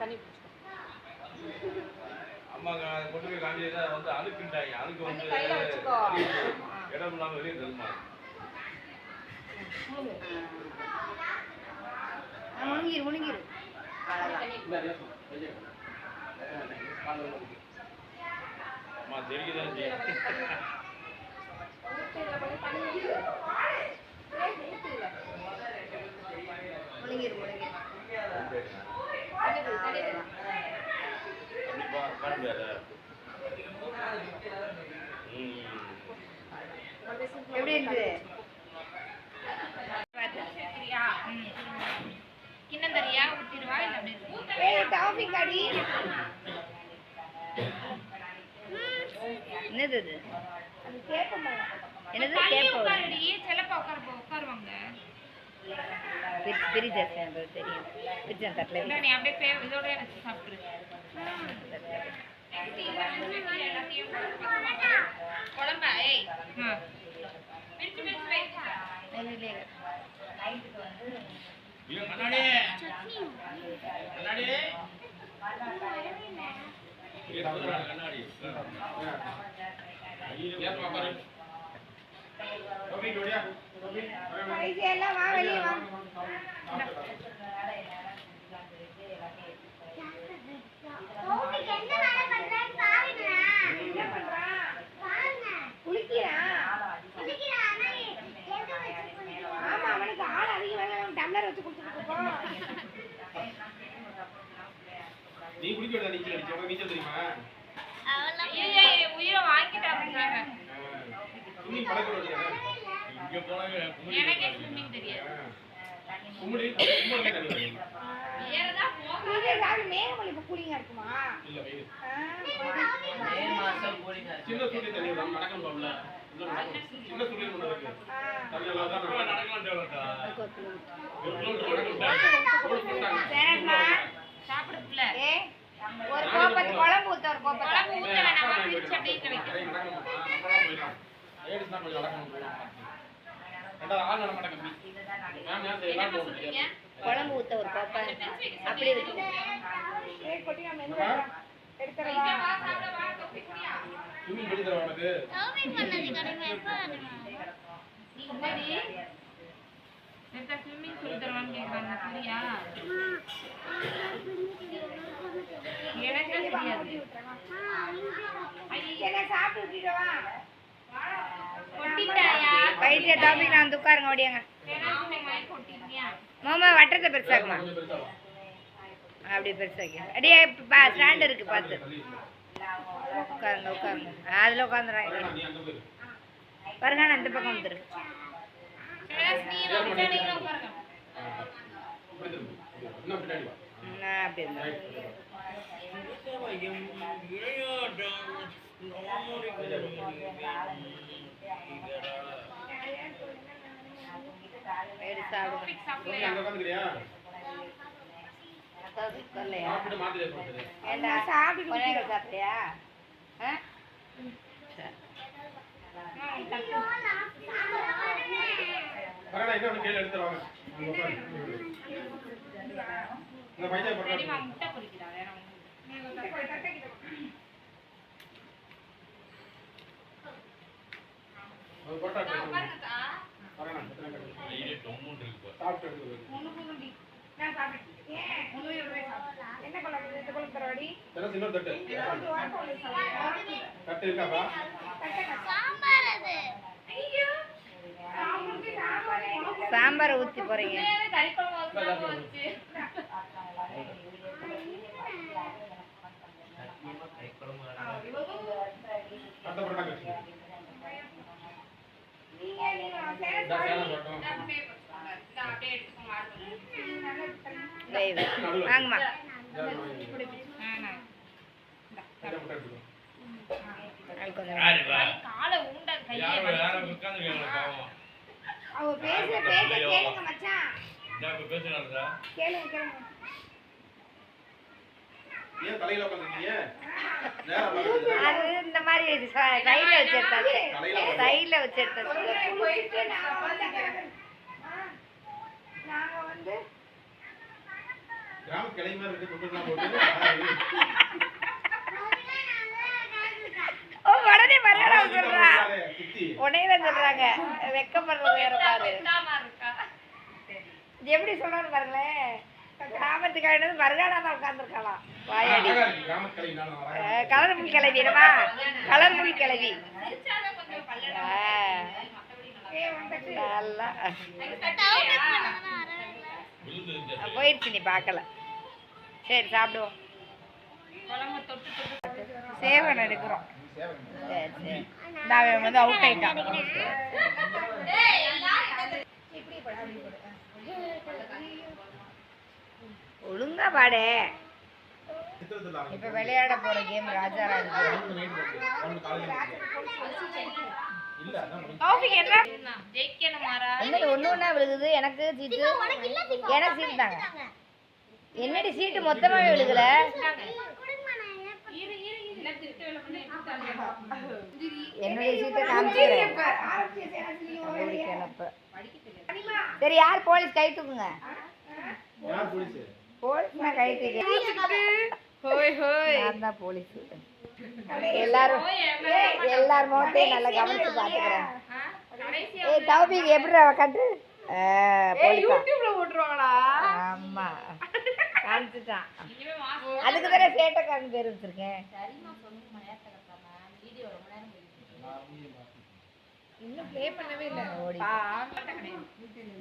தண்ணி அம்மாங்க கொண்டு போய் காமிச்சா வந்து அழுக்குண்டாங்க. அழுக்கு வந்து இடம் இல்லாம வெளியே தருமா. முழுங்கிரு அம்மா தெரியுதான் எப்படி இருக்குது கிண்ணம் தரியா ஊத்திடுவா இல்ல அப்படி டாபிக் அடி என்னது அது என்னது உட்காருடி செல்லப்பா உட்காருவாங்க பிரிஜா தெரியும் பிரிஜா தட்டல நீ அப்படியே இதோட எடுத்து சாப்பிடு குழம்பா ஏய் பிரிச்சு பிரிச்சு வை கண்ணாடி கண்ணாடி கண்ணாடி எல்லாம் வா வெளியே வா ஆமா அவனுக்கு ஆள் அதிகம் டம்ளர் வச்சு கொடுத்துருக்கோம். நீ குடிக்கறத நீச்சல் அடிச்சவங்க நீச்சல் தெரியுமா? உயிரை வாங்கிட்டாங்க. ஸ்விமிங் பழக்கறோம். இங்க போனாங்க எனக்கே ஸ்விமிங் தெரியாது. கும்முடி தண்ணி ஏறதா போங்க. இது சாப்பிடு மேகமலை இப்ப கூலிங்கா இருக்குமா? இல்ல வெயில். மே மாசம் கூலிங்கா இருக்கு. சின்ன சுடி தண்ணி தான் நடக்கணும் பாப்ல. சின்ன சுடி ஒண்ணு இருக்கு. தண்ணில தான் நடக்கலாம் தேவலடா. சாப்பிடு புள்ள. ஏய் ஒரு கோப்பத்து குழம்பு ஊத்த ஒரு கோப்பத்து குழம்பு ஊத்த வேணாமா பிரிச்சு அப்படியே வைக்க. ஏடிஸ் தான் கொஞ்சம் நடக்கணும் போலாம். ரெண்டாவது ஆள் நட மாட்டேங்க. மேம் நான் எல்லாம் போறேன். குழம்பு ஊத்த ஒரு கோப்பை அப்படியே வெச்சு. ஏய் கொட்டி நான் மென்னு எடுத்துறேன். வா சாப்பிட வா காபி குடியா. ஸ்விமிங் பண்ணி தர உனக்கு. ஸ்விமிங் பண்ணது கடமை எப்ப நீ என்னடி நேத்து ஸ்விமிங் சொல்லி தரவான்னு கேக்குறாங்க சரியா? எனக்கு தெரியாது. ஐயா நான் சாப்பிட்டு விட்டுடவா? கொட்டிட்டாயா? பைத்திய டாபிக் நான் உட்காருங்க ஓடியாங்க. கொட்டிட்டியா? மாமா வட்டத்தை பெருசாக்குமா? கொஞ்சம் பெருசா வா. அப்படியே பெருசாக்கி. அடியே ஸ்டாண்ட் இருக்கு பாத்து. உட்காருங்க. அதுல உட்கார்ந்துறாங்க. நீ அங்க போய். பாருங்க நான் இந்த பக்கம் வந்துரு. இன்னும் பின்னாடி வா. நான் அப்படியே இருந்தேன். நீ அங்க உட்கார்ந்துக்கிறியா? சாப்பிட்டு மாத்திரை போட்டுரு. ஏண்டா சாப்பிட்டு சாப்பிட்டியா? வரடா இன்னொரு கேள் எடுத்து வாங்க. அங்க உட்காரு. இந்த பைத்திய போடுறா. முட்டை பொரிக்கிறா வேற ஒண்ணு. அது போட்டா உட்காருங்கக்கா. வரடா. ஐயே டொம்முன்னு இருக்கு. சாப்பிட்டு எடுத்து. நான் சாப்பிட்டேன். என்ன குழம்பு இந்த குழம்பு தரவாடி? தரஸ் இன்னொரு தட்டு. தட்டு இருக்காப்பா? சாம்பார் அது. ஐயோ. சாம்பார் ஊத்தி போறீங்க. கறி குழம்பு வச்சு. அடுத்த பரோட்டா கட்டி. வாங்கம்மா. காலை உண்டா கையை அவ பேசுற பேச்ச கேளுங்க மச்சான். நான் பேசுறேன்டா. கேளுங்க. ஏன் தலையில உட்கார்ந்திருக்கீங்க? அது இந்த மாதிரி சைடுல வச்சு எடுத்தாச்சு. சைடுல வச்சு எடுத்தாச்சு. போயிட்டு நாங்க வந்து கிராம கிளை மாதிரி இருக்கு துண்டுலாம் போட்டு ஓ உடனே மறுகடா சொல்றா உடனே சொல்றாங்க வெக்கப்படுறது வேற பாரு எப்படி சொல்றாரு பாருங்களேன் கிராமத்துக்காக மறுகாடா தான் உட்காந்துருக்கலாம் வாயாடி கலர்ஃபுல் கிளவி என்னமா கலர்ஃபுல் கிளவி நல்லா போயிடுச்சு நீ பார்க்கல சரி சாப்பிடுவோம் சேவன் எடுக்கிறோம் சரி சரி நான் வந்து அவுட் ஆயிட்டான் ஒழுங்கா பாடே இப்ப விளையாட போற கேம் ராஜா ராஜா ஒண்ணு ஒண்ணா விழுகுது எனக்கு சீட்டு எனக்கு சீட்டு தாங்க என்னடி சீட்டு மொத்தமாவே விழுகல என்னுடைய சீட்டை காமிச்சிடுறேன் சரி யார் போலீஸ் கை தூக்குங்க போலீஸ்னா கை தூக்கு நான் தான் போலீஸ் எல்லாரும் முகத்தையும் நல்லா கவனிச்சு பாத்துக்கிறேன் ஏய் தௌபிக் எப்படி கட்டு யூடியூப்ல போட்டுருவாங்களா ஆமா காமிச்சுட்டான் அதுக்கு தானே சேட்டைக்காரன் பேர் வச்சிருக்கேன் இன்னும் ப்ளே பண்ணவே இல்லை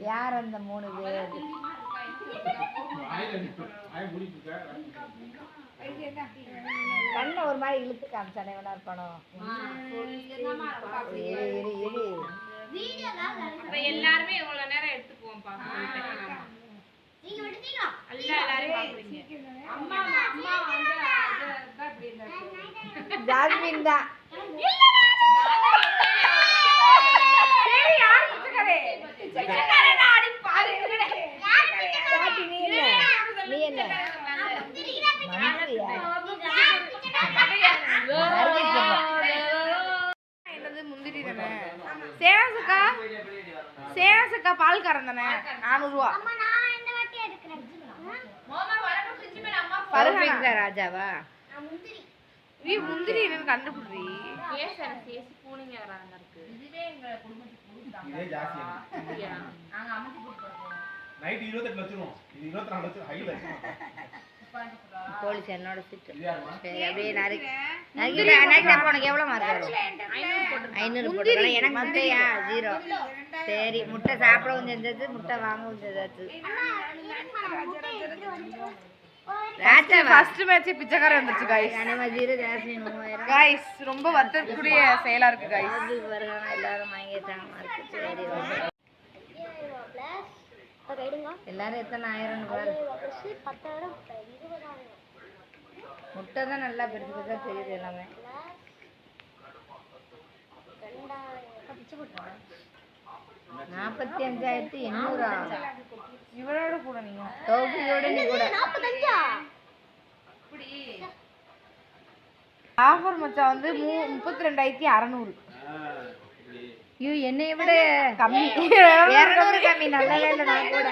யார் அந்த 3 பேர் கண்ணை ஒரு மாதிரி இழுத்து காமிச்சானே வேணா இருப்பானோ எல்லாருமே இவ்வளவு நேரம் எடுத்துக்குவோம் ஜாஸ்மின் தான் நீ என்ன முந்திரி தானே சேனாசுக்கா பால்காரன் தானே 400 ரூபா ராஜாவா நீ முந்திரி என்னன்னு கண்டுபிடி பூனைங்க வராங்க இருக்கு இதுவே எங்க குடும்பத்துக்கு நைட் 28 லட்சம் இது 24 லட்சம் ஹை லட்சம் போலீஸ் என்னோட சீட்டு சரி அப்படியே நறுக்கிட்ட உனக்கு எவ்வளோ மார்க் வரும் 500 போட்டு எனக்கு முட்டையா 0 சரி முட்டை சாப்பிடவும் செஞ்சது முட்டை வாங்கவும் செஞ்சாச்சு ராஜா ஃபர்ஸ்ட் மேட்ச் பிச்சைக்காரன் வந்துச்சு गाइस அனிமா 0 ஜாஸ்மின் 3000 गाइस ரொம்ப வத்தக்கூடிய செயலா இருக்கு गाइस வருகான எல்லாரும் வாங்கிட்டாங்க மார்க் சரி எல்லாரும் எத்தனை ஆயிரம் பாரு 10000 முட்டை தான் நல்லா பெருசு பெருசா தெரியுது எல்லாமே 45,800 இவரோட கூட நீங்க தௌபியோட நீ கூட 45 ஆஃபர் மச்சான் வந்து 32,600 ஐயோ என்னைய விட கம்மி 200 கம்மி நல்லவே இல்லை நான் கூட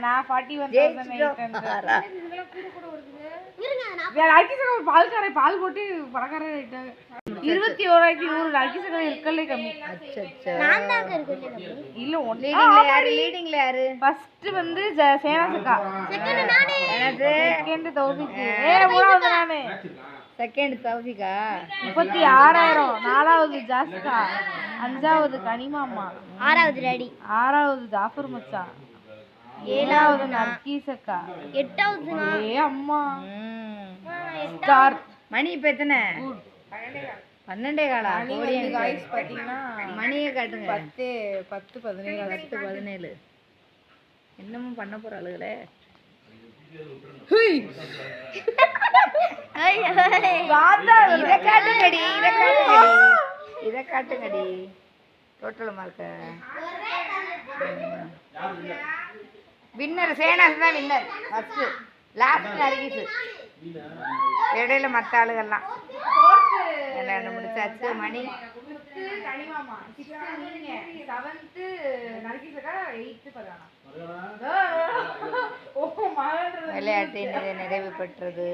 நான் 41,800 பால் போட்டு பணக்காரர் ஆயிட்டாங்க 21,100 நல்கிசகம் இருக்கலே கம்மி இல்ல லீடிங்ல யாரு ஃபர்ஸ்ட் வந்து சேனாசுக்கா செகண்ட் தௌபிக் மூணாவது நானு செகண்ட் தௌபிகா 36,000 நாலாவது ஜாஸ்கா அஞ்சாவது கனிமாமா ஆறாவது டாடி ஆறாவது ஜாஃபர் மச்சான் ஏழாவது நர்கீசக்கா எட்டாவது ஏ அம்மா ஸ்டார் மணி இப்ப எத்தனை 12 காலா கோடி गाइस பாத்தீங்கன்னா மணியை காட்டுங்க 10 17 என்னமோ பண்ண போற ஆளுகளே இத காட்டுங்கடி டோட்டல் மார்க் வின்னர் சேனாஸ் தான் வின்னர் ஃபர்ஸ்ட் லாஸ்ட் நர்கீஸ் இடையில மத்த ஆளுகள்லாம் என்ன முடிச்சாச்சு மணி கனிமாமா 6th நீங்க 7th நரகிசகா 8th பதானா ஓ மகன்றது விளையாட்டு நிறைவு பெற்றது.